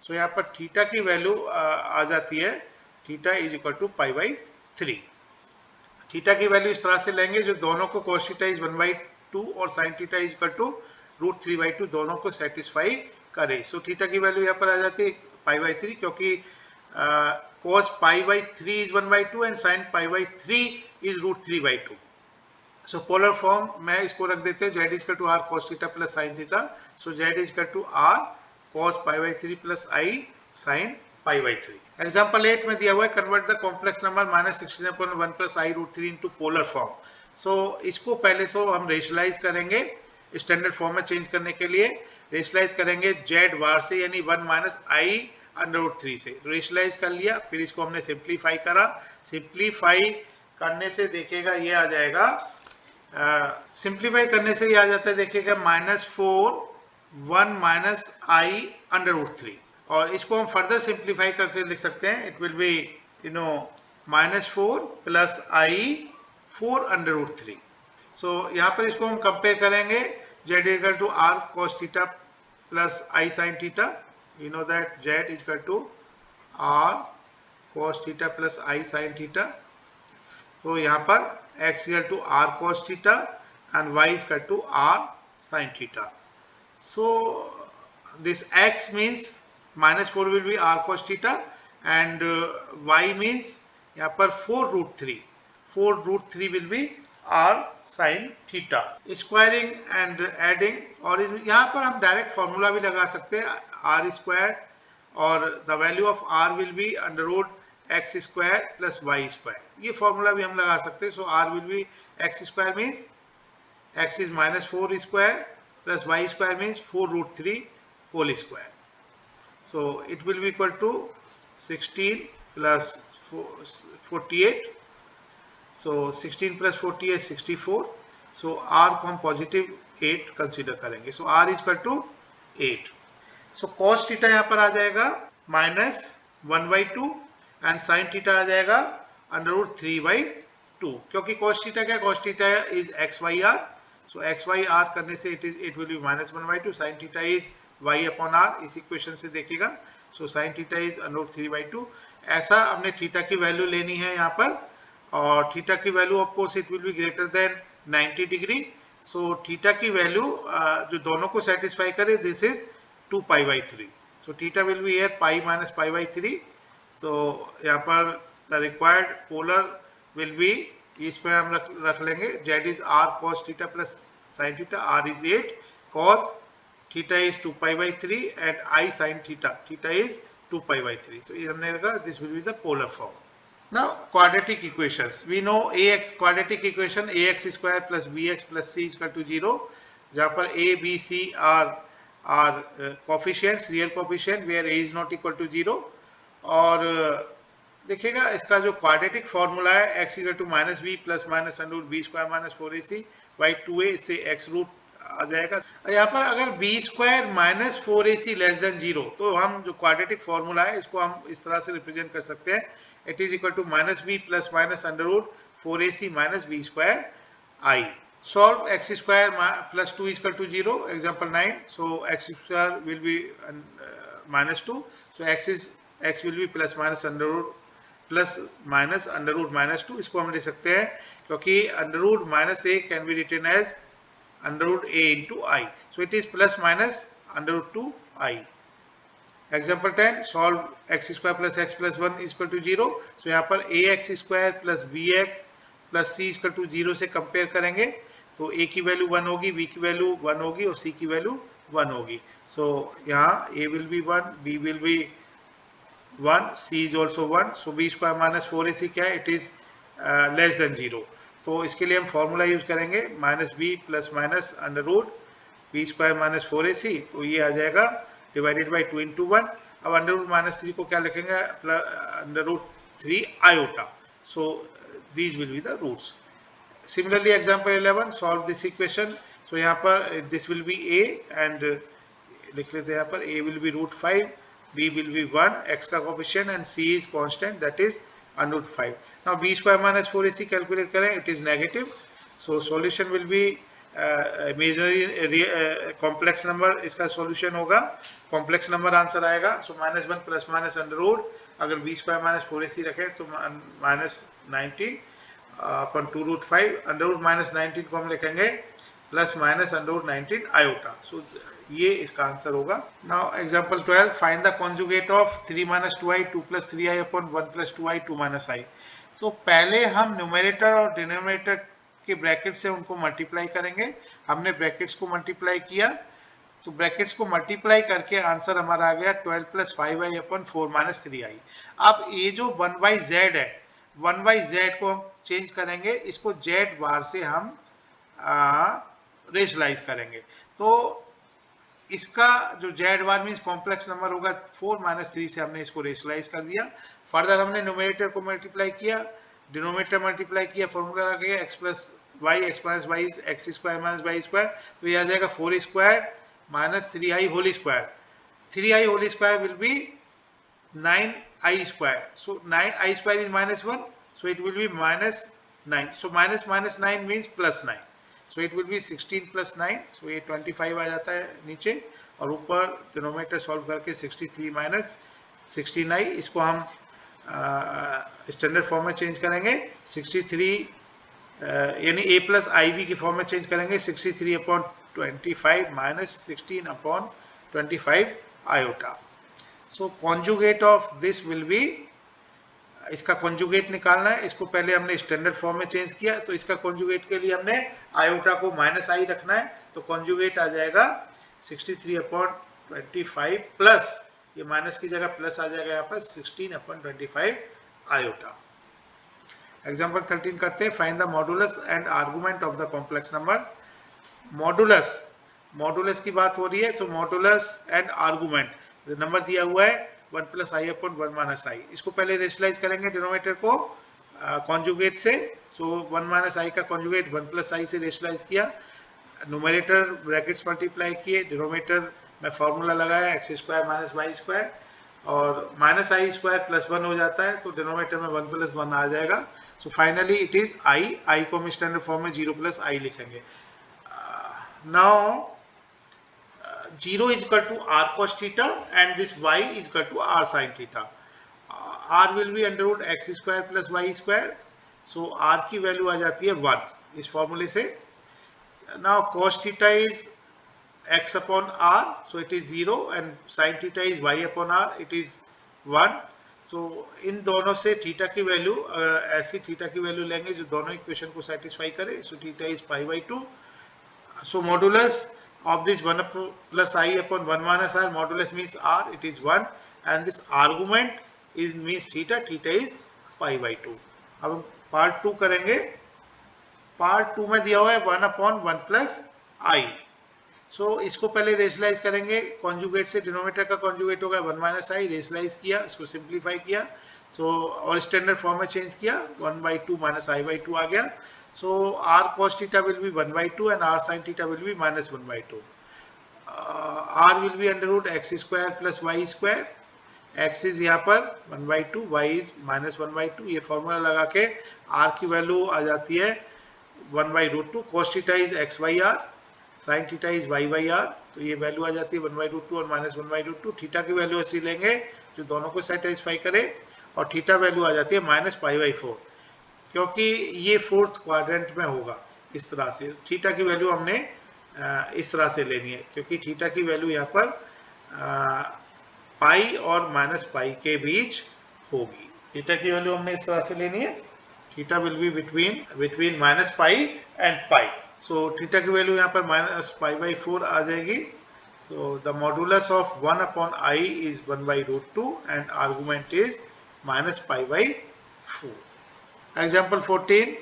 So यहाँ पर theta की value आ जाती है, theta is equal to π/3। Theta की value इस तरह से लेंगे जो दोनों को cos थीटा इज 1/2 और sine theta is equal to √3/2 दोनों को सेटिस्फाई करे। सो थीटा की वैल्यू यहाँ पर आ जाती है π/3, क्योंकि cos π/3 is 1/2 and sin π/3 is √3/2। So polar form में इसको रख देते हैं, z is equal to r cos theta plus sin theta, so z is equal to r cos π/3 plus i sin π/3। Example 8 में दिया हुआ है, convert the complex number -16/1 plus i√3 into polar form. So इसको पहले सो हम rationalise करेंगे, standard form में change करने के लिए रेशनलाइज करेंगे z बार से, यानी 1 - i√3 से रेशनलाइज कर लिया, फिर इसको हमने सिंप्लीफाई करा, सिंप्लीफाई करने से देखिएगा ये आ जाएगा, सिंप्लीफाई करने से ये आ जाता है देखिएगा -4 1 - i√3, और इसको हम फर्दर सिंप्लीफाई करके लिख सकते हैं, it will be -4 plus i 4√3। So यहाँ पर इसको हम कंपेयर करेंगे z equal to r cos theta plus i sin theta. You know that z equal to r cos theta plus i sin theta. तो यहाँ पर x equal to r cos theta and y equal to r sin theta. So this x means -4 will be r cos theta and y means यहाँ पर 4√3 4√3 will be r sin theta। Squaring and adding, और यहाँ पर हम direct formula भी लगा सकते हैं r स्क्वायर, और the value of r will be under x square plus y square. ये फॉर्मूला भी हम लगा सकते हैं। सो r will be x square means x is -4 square plus y square means 4√3 whole square. So it will be equal to 16 plus 48. So 16 plus 48 64. So r को हम positive 8 consider करेंगे। So r is equal to 8. So cos theta यहाँ पर आ जाएगा -1/2 and sin theta आ जाएगा √3/2, क्योंकि cos theta क्या है? cos theta is XYR। So XYR करने से it will be -1/2, sin theta is y/r, इस इक्वेशन से देखिएगा। So sin theta is √3/2। ऐसा हमने थीटा की वैल्यू लेनी है यहाँ पर, और थीटा की value of course it will be greater than 90 degree. So theta की वैल्यू जो दोनों को सेटिस्फाई करे, this is 2π/3। So theta will be here pi minus π/3। So यहाँ पर the required polar will be, इस पे हम रख लेंगे z is r cos theta plus sin theta, r is 8, cos theta is 2π/3 and i sin theta is 2π/3। So ये हमने रखा, this will be the polar form. Now quadratic equations, we know ax quadratic equation ax square plus bx plus c is equal to 0, जहाँ पर a b c are coefficients, real coefficient where a is not equal to 0। और देखिएगा इसका जो quadratic formula है x equal to -b plus minus under b square minus 4ac by 2a, इससे x root आ जाएगा। यहाँ पर अगर b square minus 4ac less than 0, तो हम जो क्वाड्रेटिक फॉर्मूला है इसको हम इस तरह से रिप्रेजेंट कर सकते हैं, it is equal to -b plus minus under root 4ac minus b square i। Solve x square plus 2 is equal to 0, example 9। So x square will be -2, so x will be plus minus under root plus minus under root -2, इसको हम लिख सकते हैं क्योंकि under root -a can be written as under root a into I, so it is plus minus under root 2i। Example 10, solve x square plus x plus 1 is equal to 0। सो यहाँ पर ax square plus bx plus c is equal to 0 से compare करेंगे, तो a की value 1 होगी, b की value 1 होगी और c की वैल्यू 1 होगी। सो यहाँ a will be 1, b will be 1, c is also 1, so b square minus 4ac क्या है? It is less than 0। तो इसके लिए हम फॉर्मूला यूज करेंगे -b plus minus under root b square minus 4ac, तो ये आ जाएगा डिवाइडेड बाई 2 into 1। अब अंडर रूट -3 को क्या लिखेंगे? Under root 3 iota. So these will be the roots. Similarly example 11, solve this equation. So यहाँ पर this will be a and लिख लेते हैं यहाँ पर a will be √5, b will be 1, x का coefficient and c is constant, that is under root 5। now b square minus 4ac calculate करें, it is negative, so solution will be imaginary complex number इसका solution होगा, complex number answer आएगा। सो -1 plus minus under root, अगर b square minus 4ac रखें तो -19 अपन 2√5, under root -19 को हम लिखेंगे plus minus under root 19 iota. So ये इसका आंसर होगा। Now example 12, find the conjugate of 3 - 2i 2 + 3i upon 1 + 2i 2 - i। So पहले हम न्यूमरेटर और डिनोमिनेटर के ब्रैकेट से उनको मल्टीप्लाई करेंगे। हमने ब्रैकेट्स को मल्टीप्लाई किया, तो ब्रैकेट्स को मल्टीप्लाई करके आंसर हमारा आ गया 12 + 5i अपॉन 4 - 3i। अब ये जो 1/z है, 1/z को हम चेंज करेंगे, इसको z बार से हम रेशनलाइज करेंगे, तो इसका जो z बार मीन्स कॉम्प्लेक्स नंबर होगा 4 - 3 से हमने इसको रेशनलाइज कर दिया। फर्दर हमने न्यूमरेटर को मल्टीप्लाई किया, डिनोमिनेटर मल्टीप्लाई किया, फॉर्मूला आ गया x + y, x - y is x square minus y square, तो ये आ जाएगा 4 square minus 3i whole square. 3i whole square will be 9i square, so 9i square is -1, so it will be minus 9. So minus minus 9 means plus 9. So it will be 16 plus 9. So ये 25 आ जाता है नीचे, और ऊपर denominator solve करके 63 minus 16i, इसको हम standard form में चेंज करेंगे 63 यानी a प्लस आई बी की फॉर्म में चेंज करेंगे 63 upon 25 minus 16 upon 25 iota. So conjugate of this will B, इसका कॉन्जुगेट निकालना है. इसको पहले हमने स्टैंडर्ड फॉर्म में चेंज किया, तो इसका कॉन्जुगेट के लिए हमने आयोटा को माइनस आई रखना है. तो कॉन्जुगेट आ जाएगा 63 अपॉन 25 प्लस, ये माइनस की जगह प्लस आ जाएगा यहाँ पर 16 अपॉन 25 आयोटा. एग्जाम्पल 13 करते हैं. Find the modulus and argument of the complex number. Modulus की बात हो रही है, तो मॉडुलस एंड आर्गुमेंट, नंबर दिया हुआ है 1 प्लस आई अपॉन 1 माइनस आई. इसको पहले रेशनलाइज करेंगे डिनोमिनेटर को कॉन्जुगेट से. सो 1 माइनस आई का कॉन्जुगेट 1 प्लस आई से रेशनलाइज किया, न्यूमरेटर ब्रैकेट्स मल्टीप्लाई किए, डिनोमिनेटर में फॉर्मूला लगाया x square minus y square, और माइनस आई स्क्वायर प्लस 1 हो जाता है, तो डिनोमिनेटर में 1 प्लस 1 आ जाएगा. So finally it is I को हम स्टैंडर्ड फॉर्म में 0 प्लस आई लिखेंगे. Now 0 is equal to r cos theta and this y is equal to r sin theta. R will be under root x square plus y square. So r की value आ जाती है 1 इस फॉर्मूले से. Now cos theta is x upon r, so it is 0, and sin theta is y upon r, it is 1. So इन दोनों से theta की वैल्यू, ऐसी थीटा की वैल्यू लेंगे जो दोनों इक्वेशन को सेटिस्फाई करे. So theta is pi by 2. So modulus of this 1 plus I upon 1 minus R, modulus means R, it is 1, and this argument is means theta is pi by 2. अब part 2 करेंगे. Part 2 में दिया हुआ है 1 upon 1 plus I. सो इसको पहले rationalise करेंगे conjugate से. डिनोमिनेटर का कॉन्जुगेट होगा 1 माइनस आई, रेशनलाइज किया, इसको सिंप्लीफाई किया, सो और स्टैंडर्ड फॉर्म में चेंज किया, 1/2 माइनस आई बाई 2 आ गया. So r cos theta will be 1/2 and r sin theta will be minus 1/2. R will be under root x square plus y square. X is यहाँ पर 1/2, y is minus 1/2. ये formula लगा के r की value आ जाती है 1/√2. cos theta is x by r, sin theta is y by r. तो ये वैल्यू आ जाती है 1/√2 और minus 1/2. थीटा की वैल्यू ऐसी लेंगे जो दोनों को सेटिस्फाई करे, और थीटा वैल्यू आ जाती है minus pi/4, क्योंकि ये फोर्थ क्वाड्रेंट में होगा. इस तरह से थीटा की वैल्यू हमने इस तरह से लेनी है, क्योंकि थीटा की वैल्यू यहाँ पर पाई और माइनस पाई के बीच होगी. थीटा की वैल्यू हमने इस तरह से लेनी है. Theta will be between minus pi and pi. So theta की वैल्यू यहाँ पर माइनस pi/4 आ जाएगी. So the modulus of 1 upon I is 1/√2 and argument is minus pi/4. Example 14.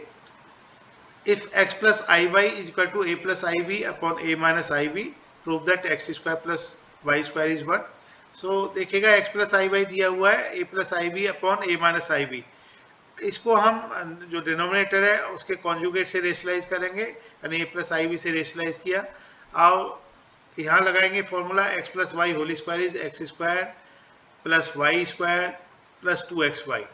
If x plus iy is equal to a plus ib upon a minus ib, prove that x square plus y square is 1. So देखिएगा x plus iy दिया हुआ है a plus ib upon a minus ib. इसको हम जो denominator है उसके conjugate से रेशनलाइज करेंगे, यानी a plus ib से रेशनलाइज किया. अब यहाँ लगाएंगे formula x plus y whole square is x square plus y square plus 2xy,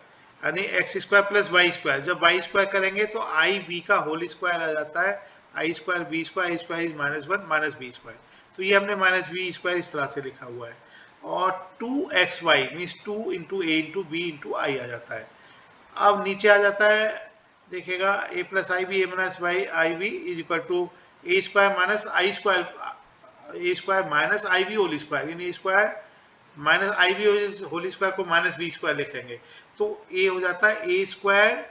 यानी x square plus y square. जब वाई स्क्वायर करेंगे तो आई बी का होल स्क्वायर आ जाता है, i square b square, i square is -1 minus b square. तो ये हमने माइनस बी स्क्वायर इस तरह से लिखा हुआ है. और 2xy means 2 into a into b into i आ जाता है. अब नीचे आ जाता है, देखिएगा a plus i b a minus y i b is equal to a square minus i square, a square minus i b whole square, यानी square minus i b whole square को माइनस बी स्क्वायर लिखेंगे. तो a हो जाता है a square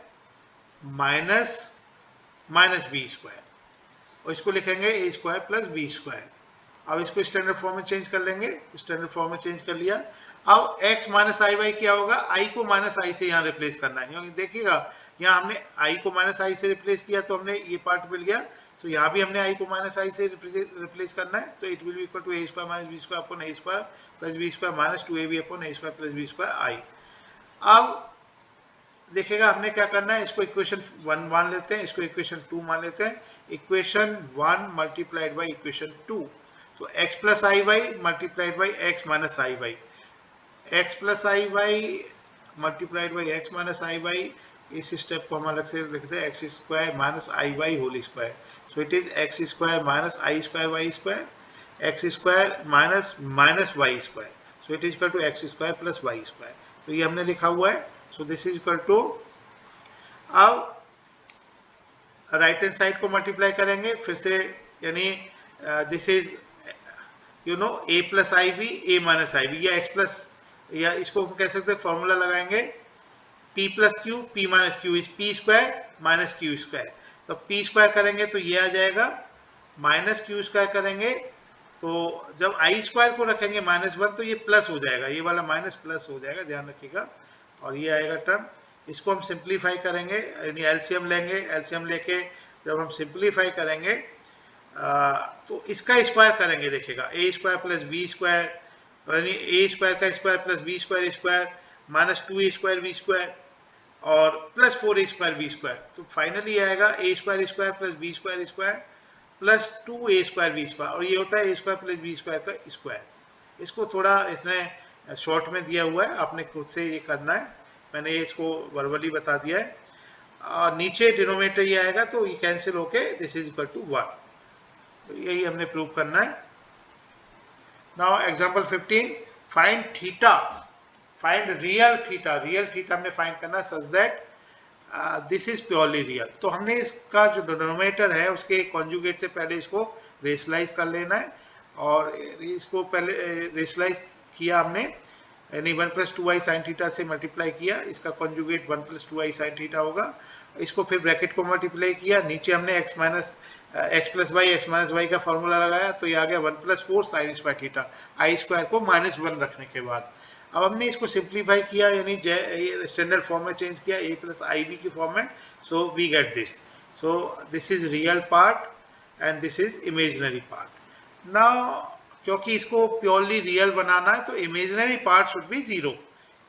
minus b square, और इसको लिखेंगे ए स्क्वायर प्लस बी स्क्वायर. अब इसको स्टैंडर्ड फॉर्म में चेंज कर लेंगे. स्टैंडर्ड फॉर्म में चेंज कर लिया. अब x माइनस आई बाई क्या होगा, i को माइनस आई से यहाँ रिप्लेस करना है, क्योंकि देखिएगा यहाँ हमने i को माइनस आई से रिप्लेस किया तो हमने ये पार्ट मिल गया. तो यहाँ भी हमने i को माइनस आई से रिप्लेस करना है. तो it will be equal to a square minus b square upon a square plus b square minus 2ab upon a square plus b square i. अब देखिएगा हमने क्या करना है, इसको इक्वेशन 1 मान लेते हैं, इसको इक्वेशन 2 मान लेते हैं. Equation 1 multiplied by equation 2. तो x plus i y multiplied by x minus i y, x plus i y multiplied by x minus i y इस स्टेप को हम अलग से लिखते हैं x square minus i y whole square. So it is x square minus i square y square, x square minus minus y square. So it is equal to x square plus y square. तो ये हमने लिखा हुआ है. So this is equal to, अब right hand side को multiply करेंगे फिर से, यानी this is a plus i b a minus i b, या एक्स प्लस, या इसको हम कह सकते हैं फॉर्मूला लगाएंगे p plus q p minus q is p square minus q square. तो p स्क्वायर करेंगे तो ये आ जाएगा, माइनस क्यू स्क्वायर करेंगे तो जब i स्क्वायर को रखेंगे -1 तो ये प्लस हो जाएगा, ये वाला माइनस प्लस हो जाएगा, ध्यान रखिएगा. और ये आएगा टर्म. इसको हम सिंप्लीफाई करेंगे, यानी एलसीएम लेंगे. एलसीएम लेके जब हम सिंप्लीफाई करेंगे तो इसका स्क्वायर करेंगे, देखिएगा a square plus b square, यानी ए स्क्वायर का square plus b square square minus 2a square b square और plus 4a square b square. तो फाइनली आएगा a square square plus b square square plus 2a square b square, और ये होता है a square plus b square का square. इसको थोड़ा इसने शॉर्ट में दिया हुआ है, आपने खुद से ये करना है, मैंने इसको वर्बली बता दिया है. और नीचे डिनोमिनेटर ये आएगा तो ये कैंसिल होके दिस इज इक्वल टू 1. तो यही हमने प्रूव करना है. Now example 15, find theta, find real theta. Real theta हमने फाइंड करना such that this is purely real. तो हमने इसका जो डिनोमिनेटर है उसके कॉन्जुगेट से पहले इसको रेशनलाइज कर लेना है, और इसको पहले रेशनलाइज किया हमने, यानी 1 प्लस 2i साइन थीटा से मल्टीप्लाई किया, इसका conjugate 1 plus 2i sine theta होगा. इसको फिर ब्रैकेट को मल्टीप्लाई किया, नीचे हमने x plus y x minus y का फॉर्मूला लगाया, तो ये आ गया 1 plus 4 sine square theta, i square को -1 रखने के बाद. अब हमने इसको सिंप्लीफाई किया, यानी स्टैंडर्ड फॉर्म में चेंज किया, a प्लस आई बी की फॉर्म में. So we get this. So this is real part and this is imaginary part. Now क्योंकि इसको प्योरली रियल बनाना है तो imaginary part should be 0.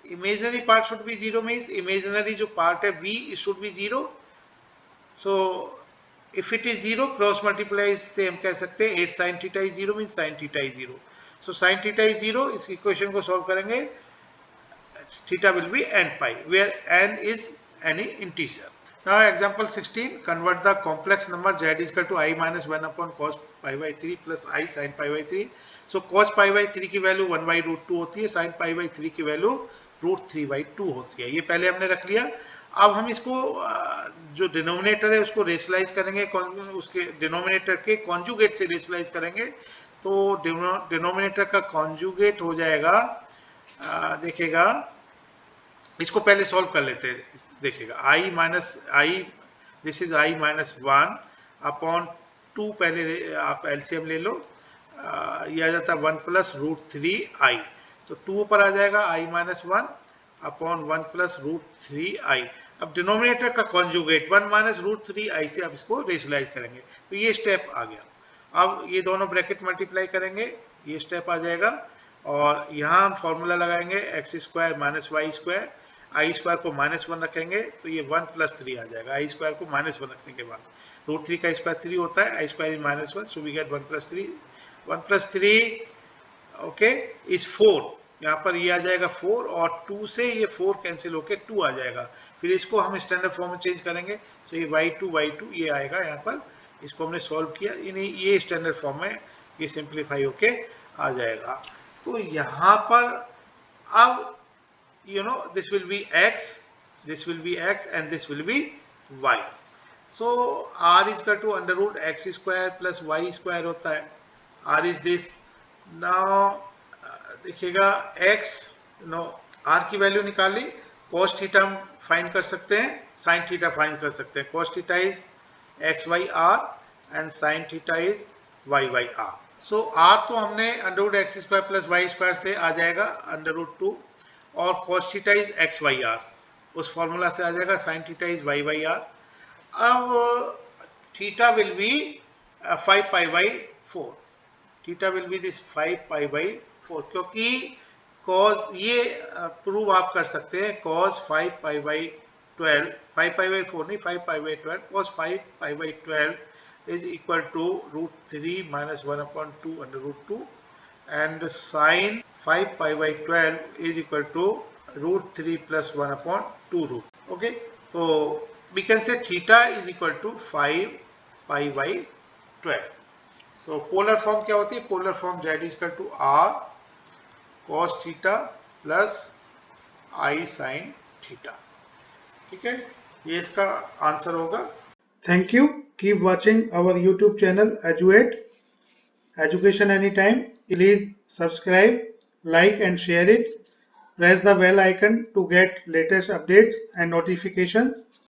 Imaginary part should be 0 means imaginary जो part है b it should be 0. So if it is 0, cross multiply से हम कह सकते हैं 8 sin theta is 0 means sin theta is 0. So sin theta is 0, इस equation को solve करेंगे, theta will B n pi where n is any integer. Now example 16, convert the complex number z is equal to I minus 1 upon cos pi by 3 plus I sin pi by 3. So cos pi by 3 की value 1 by root 2 होती है, sin pi by 3 की value root 3 by 2 होती है. ये पहले हमने रख लिया. अब हम इसको जो डिनोमिनेटर है उसको रेशनलाइज करेंगे, उसके डिनोमिनेटर के कॉन्जुगेट से रेशनलाइज करेंगे. तो डिनोमिनेटर का कॉन्जुगेट हो जाएगा, देखिएगा इसको पहले सॉल्व कर लेते हैं. देखिएगा i minus i, this is i minus 1 upon 2, पहले आप एलसीएम ले लो, ये आ जाता है 1 प्लस रूट 3 आई. तो 2 ऊपर आ जाएगा आई माइनस 1 अपॉन 1 प्लस रूट 3 आई. अब डिनोमिनेटर का कॉन्जुगेट 1 माइनस रूट 3 आई से आप इसको रेशनलाइज करेंगे. तो ये स्टेप आ गया. अब ये दोनों ब्रैकेट मल्टीप्लाई करेंगे, ये स्टेप आ जाएगा, और यहाँ हम फॉर्मूला लगाएंगे x square minus y square, i square को -1 रखेंगे तो ये 1 प्लस 3 आ जाएगा. आई स्क्वायर को -1 रखने के बाद रूट 3 का स्क्वायर 3 होता है, i square is -1, so we get 1 plus 3. 1 plus 3 okay is 4. यहाँ पर ये आ जाएगा 4, और 2 से ये 4 कैंसिल होके 2 आ जाएगा. फिर इसको हम स्टैंडर्ड फॉर्म में चेंज करेंगे. सो ये y2 ये आएगा यहाँ पर. इसको हमने सॉल्व किया, ये स्टैंडर्ड फॉर्म में ये सिंप्लीफाई होके आ जाएगा. तो यहाँ पर अब this will be x, this will be x and this will be y. So r is equal to under root x square plus y square होता है. r is this. Now देखिएगा x r की value निकाल ली, cos theta हम find कर सकते हैं, sin theta find कर सकते हैं. cos theta is x by r and sin theta is y by r. So r तो हमने under root x square plus y square से आ जाएगा अंडर रूट 2, और cos theta is x by r, उस फॉर्मूला से आ जाएगा sin theta is y by r. अब theta will be 5 pi by 4. Theta will be this 5 pi by 4, क्योंकि cos ये प्रूव आप कर सकते हैं, cos 5 pi by 12, 5 pi by 4 नहीं, 5 pi by 12, cos 5 pi by 12 is equal to root 3 minus 1 upon 2 under root 2, and sin 5 pi by 12 is equal to root 3 plus 1 upon 2 root. Okay, So we can say theta is equal to 5 pi by 12. So polar form क्या होती है? Polar form z is equal to r cos theta plus I sin theta. ठीक है, ये इसका answer होगा. Thank you. Keep watching our YouTube channel Eduate Education Anytime. Please subscribe, like and share it. Press the bell icon to get latest updates and notifications.